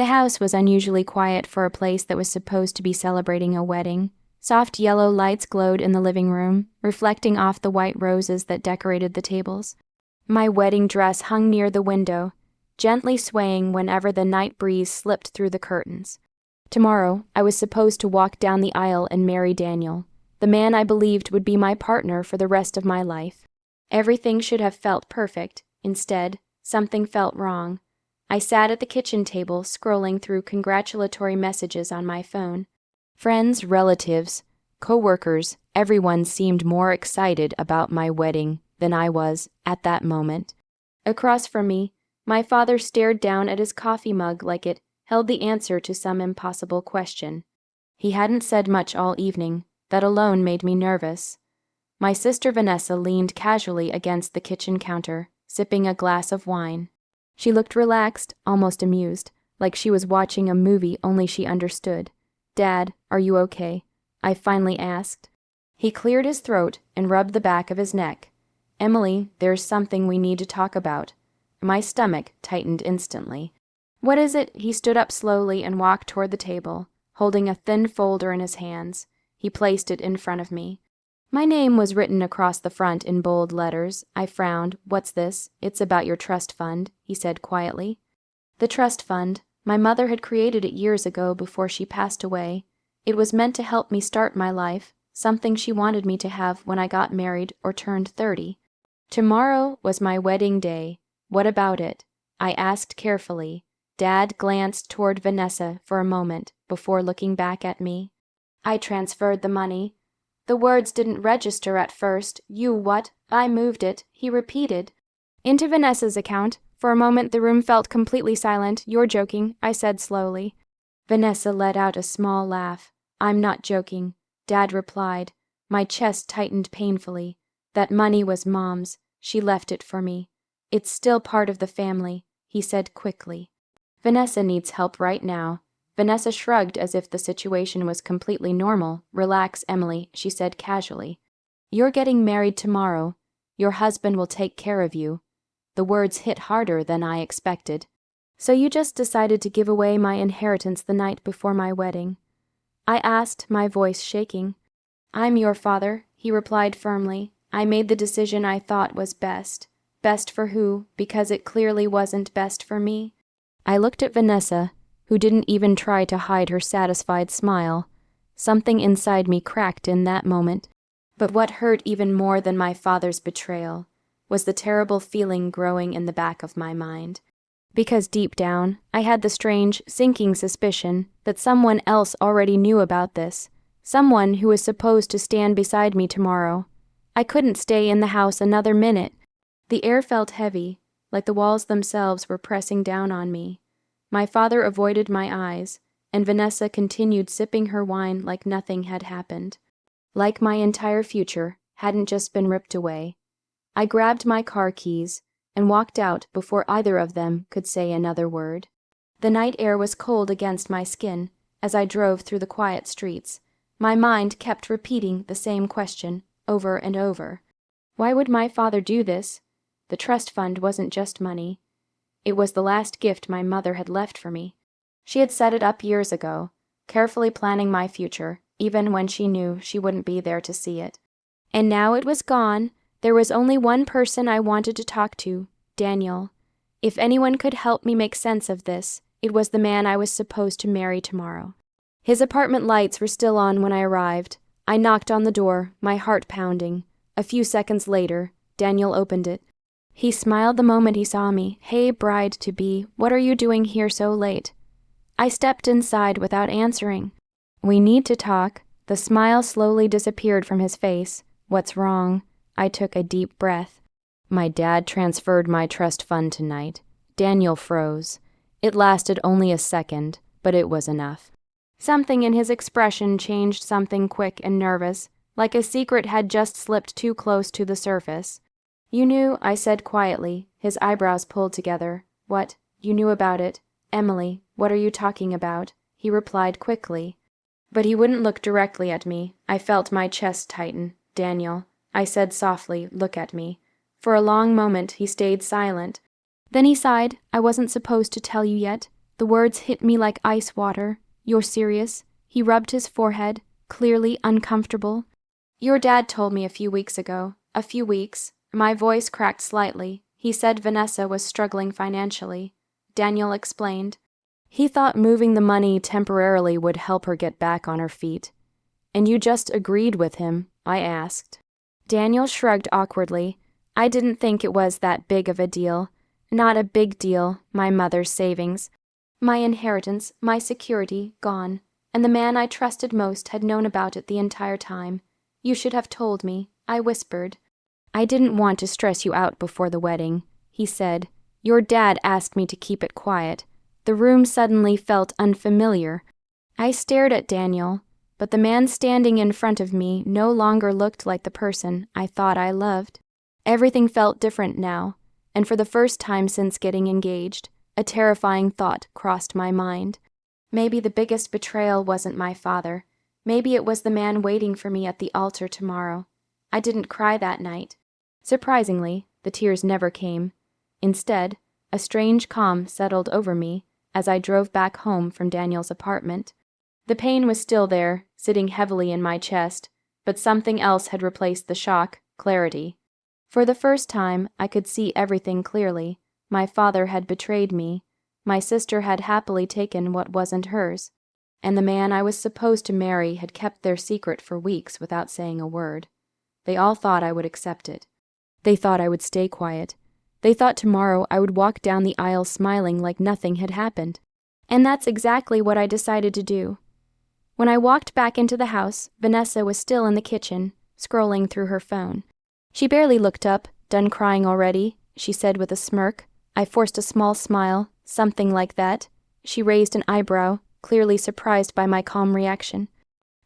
The house was unusually quiet for a place that was supposed to be celebrating a wedding. Soft yellow lights glowed in the living room, reflecting off the white roses that decorated the tables. My wedding dress hung near the window, gently swaying whenever the night breeze slipped through the curtains. Tomorrow, I was supposed to walk down the aisle and marry Daniel, the man I believed would be my partner for the rest of my life. Everything should have felt perfect. Instead, something felt wrong. I sat at the kitchen table, scrolling through congratulatory messages on my phone. Friends, relatives, co-workers, everyone seemed more excited about my wedding than I was at that moment. Across from me, my father stared down at his coffee mug like it held the answer to some impossible question. He hadn't said much all evening. That alone made me nervous. My sister Vanessa leaned casually against the kitchen counter, sipping a glass of wine. She looked relaxed, almost amused, like she was watching a movie only she understood. "Dad, are you okay?" I finally asked. He cleared his throat and rubbed the back of his neck. "Emily, there's something we need to talk about." My stomach tightened instantly. "What is it?" He stood up slowly and walked toward the table, holding a thin folder in his hands. He placed it in front of me. My name was written across the front in bold letters. I frowned. "What's this?" "It's about your trust fund," he said quietly. The trust fund. My mother had created it years ago before she passed away. It was meant to help me start my life, something she wanted me to have when I got married or turned 30. Tomorrow was my wedding day. What about it? I asked carefully. Dad glanced toward Vanessa for a moment before looking back at me. "I transferred the money." The words didn't register at first. "You what?" "I moved it," he repeated. "Into Vanessa's account." For a moment the room felt completely silent. "You're joking," I said slowly. Vanessa let out a small laugh. "I'm not joking," Dad replied. My chest tightened painfully. That money was Mom's. She left it for me. "It's still part of the family," he said quickly. "Vanessa needs help right now." Vanessa shrugged as if the situation was completely normal. "Relax, Emily," she said casually. "You're getting married tomorrow. Your husband will take care of you." The words hit harder than I expected. "So you just decided to give away my inheritance the night before my wedding?" I asked, my voice shaking. "I'm your father," he replied firmly. "I made the decision I thought was best." Best for who? Because it clearly wasn't best for me. I looked at Vanessa, who didn't even try to hide her satisfied smile. Something inside me cracked in that moment. But what hurt even more than my father's betrayal was the terrible feeling growing in the back of my mind. Because deep down, I had the strange, sinking suspicion that someone else already knew about this. Someone who was supposed to stand beside me tomorrow. I couldn't stay in the house another minute. The air felt heavy, like the walls themselves were pressing down on me. My father avoided my eyes, and Vanessa continued sipping her wine like nothing had happened. Like my entire future hadn't just been ripped away. I grabbed my car keys and walked out before either of them could say another word. The night air was cold against my skin as I drove through the quiet streets. My mind kept repeating the same question over and over. Why would my father do this? The trust fund wasn't just money. It was the last gift my mother had left for me. She had set it up years ago, carefully planning my future, even when she knew she wouldn't be there to see it. And now it was gone. There was only one person I wanted to talk to, Daniel. If anyone could help me make sense of this, it was the man I was supposed to marry tomorrow. His apartment lights were still on when I arrived. I knocked on the door, my heart pounding. A few seconds later, Daniel opened it. He smiled the moment he saw me. "Hey, bride-to-be, what are you doing here so late?" I stepped inside without answering. "We need to talk." The smile slowly disappeared from his face. "What's wrong?" I took a deep breath. "My dad transferred my trust fund tonight." Daniel froze. It lasted only a second, but it was enough. Something in his expression changed, something quick and nervous, like a secret had just slipped too close to the surface. "You knew," I said quietly, his eyebrows pulled together. "What? You knew about it? Emily, what are you talking about?" He replied quickly. But he wouldn't look directly at me. I felt my chest tighten. "Daniel," I said softly, "look at me." For a long moment he stayed silent. Then he sighed. "I wasn't supposed to tell you yet. The words hit me like ice water. "You're serious?" He rubbed his forehead, clearly uncomfortable. "Your dad told me a few weeks ago. A few weeks." My voice cracked slightly. "He said Vanessa was struggling financially." Daniel explained. "He thought moving the money temporarily would help her get back on her feet." "And you just agreed with him?" I asked. Daniel shrugged awkwardly. "I didn't think it was that big of a deal. Not a big deal, my mother's savings. My inheritance, my security, gone. And the man I trusted most had known about it the entire time. You should have told me," I whispered. "I didn't want to stress you out before the wedding," he said. "Your dad asked me to keep it quiet." The room suddenly felt unfamiliar. I stared at Daniel, but the man standing in front of me no longer looked like the person I thought I loved. Everything felt different now, and for the first time since getting engaged, a terrifying thought crossed my mind. Maybe the biggest betrayal wasn't my father. Maybe it was the man waiting for me at the altar tomorrow. I didn't cry that night. Surprisingly, the tears never came. Instead, a strange calm settled over me as I drove back home from Daniel's apartment. The pain was still there, sitting heavily in my chest, but something else had replaced the shock: clarity. For the first time, I could see everything clearly. My father had betrayed me. My sister had happily taken what wasn't hers. And the man I was supposed to marry had kept their secret for weeks without saying a word. They all thought I would accept it. They thought I would stay quiet. They thought tomorrow I would walk down the aisle smiling like nothing had happened. And that's exactly what I decided to do. When I walked back into the house, Vanessa was still in the kitchen, scrolling through her phone. She barely looked up. "Done crying already?" she said with a smirk. I forced a small smile, something like that. She raised an eyebrow, clearly surprised by my calm reaction.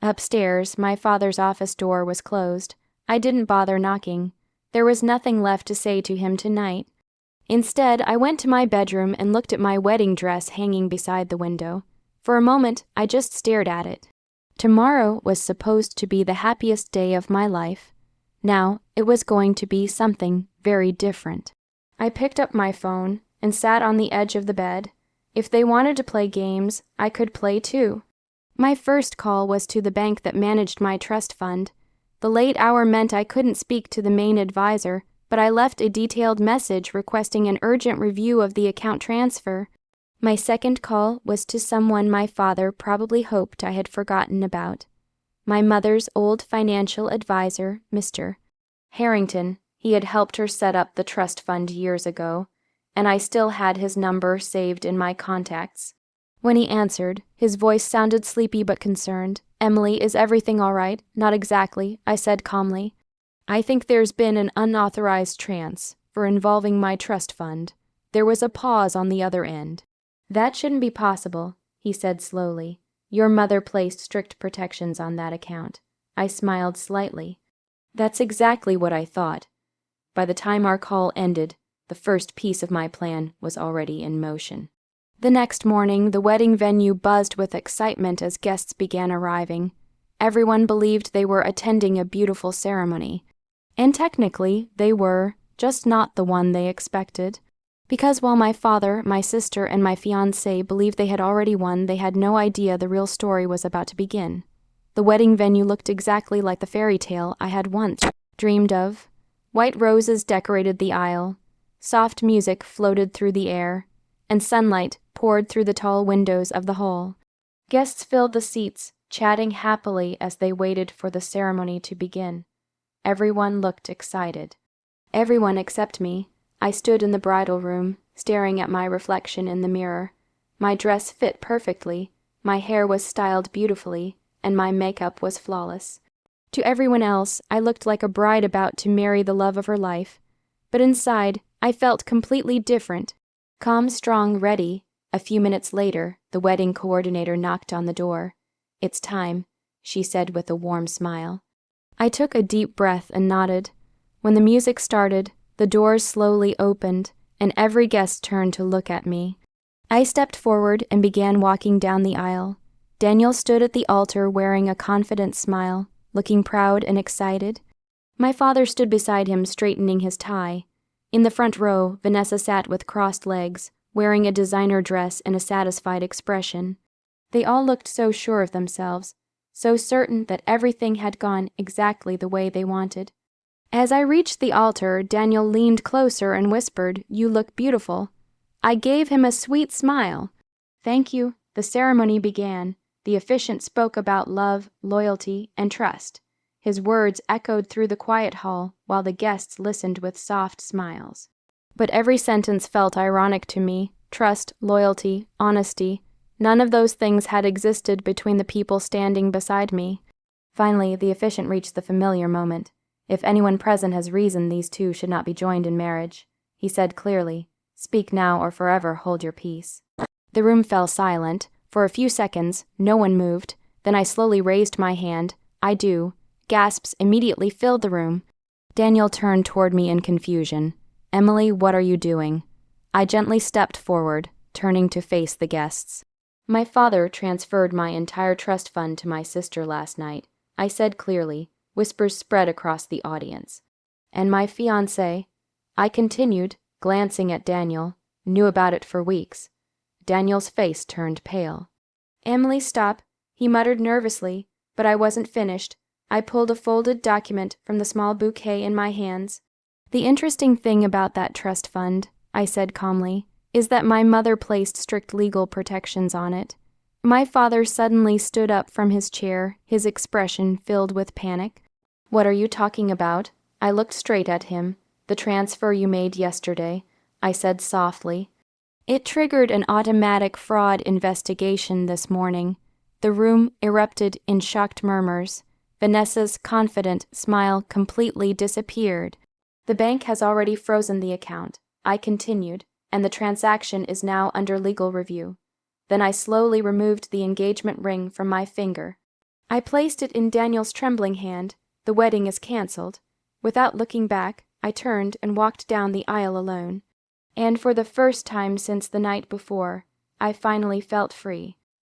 Upstairs, my father's office door was closed. I didn't bother knocking. There was nothing left to say to him tonight. Instead, I went to my bedroom and looked at my wedding dress hanging beside the window. For a moment, I just stared at it. Tomorrow was supposed to be the happiest day of my life. Now, it was going to be something very different. I picked up my phone and sat on the edge of the bed. If they wanted to play games, I could play too. My first call was to the bank that managed my trust fund. The late hour meant I couldn't speak to the main advisor, but I left a detailed message requesting an urgent review of the account transfer. My second call was to someone my father probably hoped I had forgotten about. My mother's old financial advisor, Mr. Harrington. He had helped her set up the trust fund years ago, and I still had his number saved in my contacts. When he answered, his voice sounded sleepy but concerned. "Emily, is everything all right?" "Not exactly," I said calmly. "I think there's been an unauthorized transfer involving my trust fund." There was a pause on the other end. "That shouldn't be possible," he said slowly. "Your mother placed strict protections on that account." I smiled slightly. That's exactly what I thought. By the time our call ended, the first piece of my plan was already in motion. The next morning, the wedding venue buzzed with excitement as guests began arriving. Everyone believed they were attending a beautiful ceremony. And technically, they were, just not the one they expected. Because while my father, my sister, and my fiancé believed they had already won, they had no idea the real story was about to begin. The wedding venue looked exactly like the fairy tale I had once dreamed of. White roses decorated the aisle. Soft music floated through the air, and sunlight poured through the tall windows of the hall. Guests filled the seats, chatting happily as they waited for the ceremony to begin. Everyone looked excited. Everyone except me. I stood in the bridal room, staring at my reflection in the mirror. My dress fit perfectly, my hair was styled beautifully, and my makeup was flawless. To everyone else, I looked like a bride about to marry the love of her life. But inside, I felt completely different. Calm, strong, ready. A few minutes later, the wedding coordinator knocked on the door. "It's time," she said with a warm smile. I took a deep breath and nodded. When the music started, the doors slowly opened, and every guest turned to look at me. I stepped forward and began walking down the aisle. Daniel stood at the altar wearing a confident smile, looking proud and excited. My father stood beside him, straightening his tie. In the front row, Vanessa sat with crossed legs, wearing a designer dress and a satisfied expression. They all looked so sure of themselves, so certain that everything had gone exactly the way they wanted. As I reached the altar, Daniel leaned closer and whispered, "You look beautiful." I gave him a sweet smile. "Thank you." The ceremony began. The officiant spoke about love, loyalty, and trust. His words echoed through the quiet hall, while the guests listened with soft smiles. But every sentence felt ironic to me. Trust, loyalty, honesty. None of those things had existed between the people standing beside me. Finally, the officiant reached the familiar moment. "If anyone present has reason these two should not be joined in marriage," he said clearly. "Speak now or forever hold your peace." The room fell silent. For a few seconds, no one moved. Then I slowly raised my hand. "I do." Gasps immediately filled the room. Daniel turned toward me in confusion. "Emily, what are you doing?" I gently stepped forward, turning to face the guests. "My father transferred my entire trust fund to my sister last night," I said clearly. Whispers spread across the audience. "And my fiancé," I continued, glancing at Daniel, "knew about it for weeks." Daniel's face turned pale. "Emily, stop," he muttered nervously, but I wasn't finished. I pulled a folded document from the small bouquet in my hands. "The interesting thing about that trust fund," I said calmly, "is that my mother placed strict legal protections on it." My father suddenly stood up from his chair, his expression filled with panic. "What are you talking about?" I looked straight at him. "The transfer you made yesterday," I said softly. "It triggered an automatic fraud investigation this morning." The room erupted in shocked murmurs. Vanessa's confident smile completely disappeared. "The bank has already frozen the account," I continued, "and the transaction is now under legal review." Then I slowly removed the engagement ring from my finger. I placed it in Daniel's trembling hand. "The wedding is cancelled." Without looking back, I turned and walked down the aisle alone. And for the first time since the night before, I finally felt free.